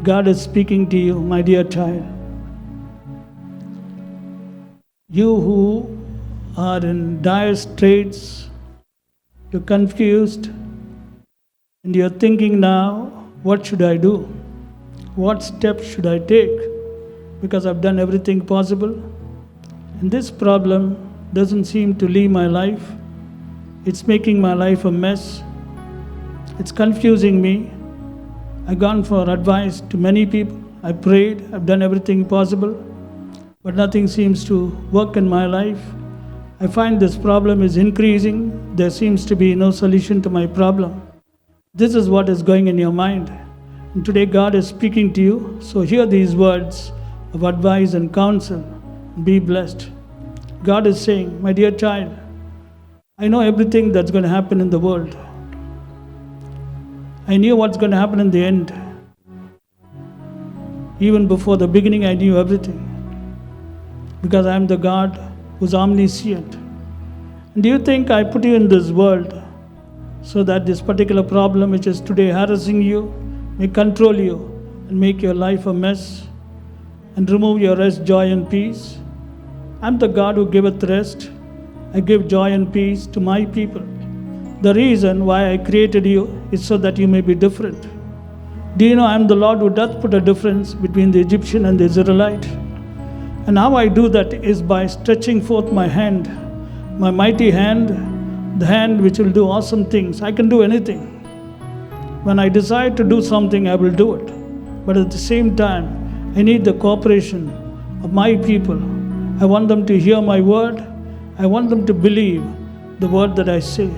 God is speaking to you, my dear child. You who are in dire straits, you're confused, and you're thinking now, what should I do? What steps should I take? Because I've done everything possible. And this problem doesn't seem to leave my life. It's making my life a mess. It's confusing me. I've gone for advice to many people. I prayed, I've done everything possible, but nothing seems to work in my life. I find this problem is increasing. There seems to be no solution to my problem. This is what is going in your mind. And today God is speaking to you. So hear these words of advice and counsel. Be blessed. God is saying, my dear child, I know everything that's going to happen in the world. I knew what's going to happen in the end. Even before the beginning, I knew everything. Because I am the God who's omniscient. And do you think I put you in this world so that this particular problem which is today harassing you may control you and make your life a mess and remove your rest, joy and peace? I'm the God who giveth rest. I give joy and peace to my people. The reason why I created you is so that you may be different. Do you know I am the Lord who doth put a difference between the Egyptian and the Israelite? And how I do that is by stretching forth my hand, my mighty hand, the hand which will do awesome things. I can do anything. When I decide to do something, I will do it. But at the same time, I need the cooperation of my people. I want them to hear my word. I want them to believe the word that I say.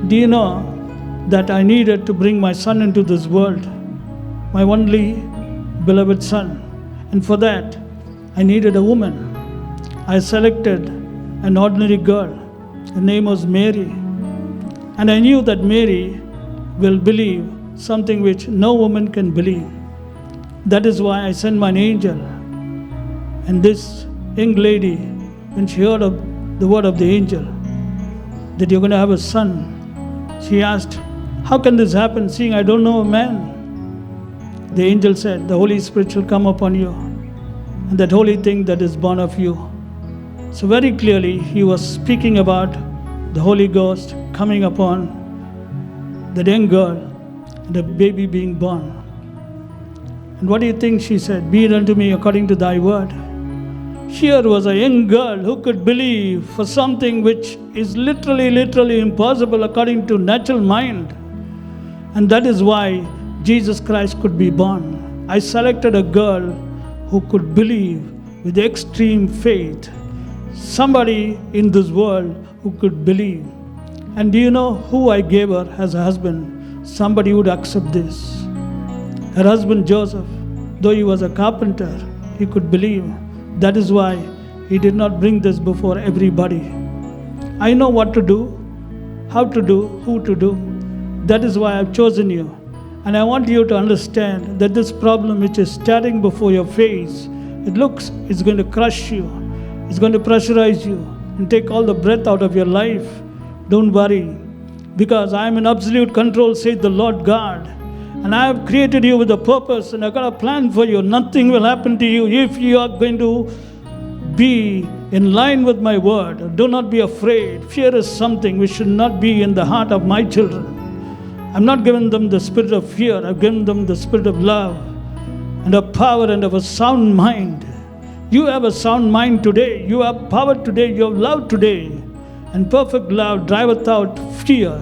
Do you know that I needed to bring my son into this world, my only beloved son? And for that, I needed a woman. I selected an ordinary girl. Her name was Mary. And I knew that Mary will believe something which no woman can believe. That is why I sent my angel. And this young lady, when she heard of the word of the angel, that you're going to have a son, she asked, how can this happen, seeing I don't know a man? The angel said, the Holy Spirit shall come upon you, and that holy thing that is born of you. So very clearly, he was speaking about the Holy Ghost coming upon the young girl and the baby being born. And what do you think she said? Be it unto me according to thy word. Here was a young girl who could believe for something which is literally impossible according to natural mind. And that is why Jesus Christ could be born. I selected a girl who could believe with extreme faith. Somebody in this world who could believe. And do you know who I gave her as a husband? Somebody who would accept this. Her husband Joseph, though he was a carpenter, he could believe. That is why he did not bring this before everybody. I know what to do, how to do, who to do. That is why I've chosen you. And I want you to understand that this problem which is standing before your face, it looks it's going to crush you. It's going to pressurize you and take all the breath out of your life. Don't worry, because I am in absolute control, says the Lord God. And I have created you with a purpose, and I've got a plan for you. Nothing will happen to you if you are going to be in line with my word. Do not be afraid. Fear is something which should not be in the heart of my children. I'm not giving them the spirit of fear. I've given them the spirit of love and of power and of a sound mind. You have a sound mind today. You have power today. You have love today. And perfect love driveth out fear.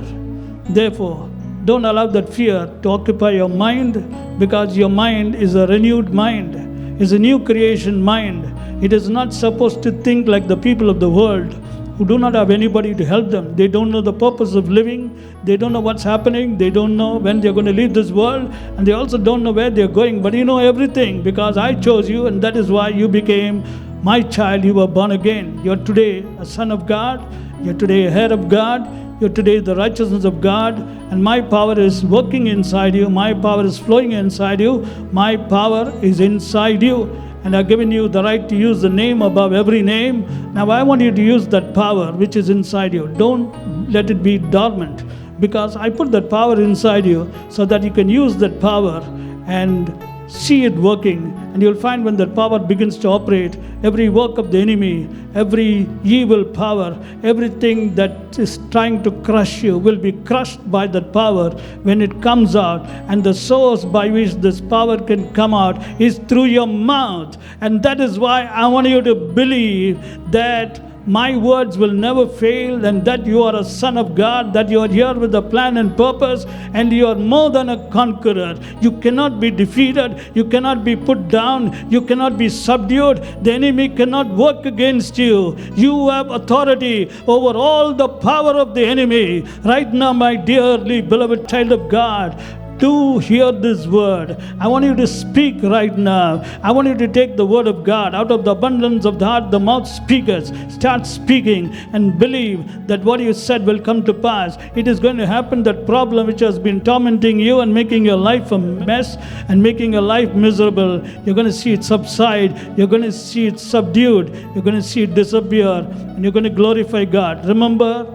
Therefore, don't allow that fear to occupy your mind, because your mind is a renewed mind, is a new creation mind. It is not supposed to think like the people of the world who do not have anybody to help them. They don't know the purpose of living. They don't know what's happening. They don't know when they're going to leave this world. And they also don't know where they're going. But you know everything, because I chose you, and that is why you became my child. You were born again. You're today a son of God. You're today a heir of God. You're today the righteousness of God, and my power is working inside you. My power is flowing inside you. My power is inside you, and I've given you the right to use the name above every name. Now I want you to use that power which is inside you. Don't let it be dormant, because I put that power inside you so that you can use that power and see it working. And you'll find when that power begins to operate, every work of the enemy, every evil power, everything that is trying to crush you will be crushed by that power when it comes out. And the source by which this power can come out is through your mouth. And that is why I want you to believe that my words will never fail, and that you are a son of God, that you are here with a plan and purpose, and you are more than a conqueror. You cannot be defeated, you cannot be put down, you cannot be subdued. The enemy cannot work against you. You have authority over all the power of the enemy. Right now, my dearly beloved child of God, do hear this word. I want you to speak right now. I want you to take the word of God. Out of the abundance of the heart, the mouth speaketh. Start speaking and believe that what you said will come to pass. It is going to happen. That problem which has been tormenting you and making your life a mess and making your life miserable, you're going to see it subside. You're going to see it subdued. You're going to see it disappear. And you're going to glorify God. Remember,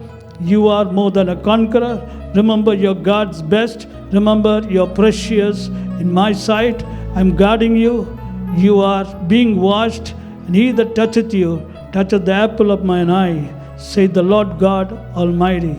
you are more than a conqueror. Remember, you're God's best. Remember, you're precious in my sight. I'm guarding you. You are being washed. And he that toucheth you, toucheth the apple of mine eye, saith the Lord God Almighty.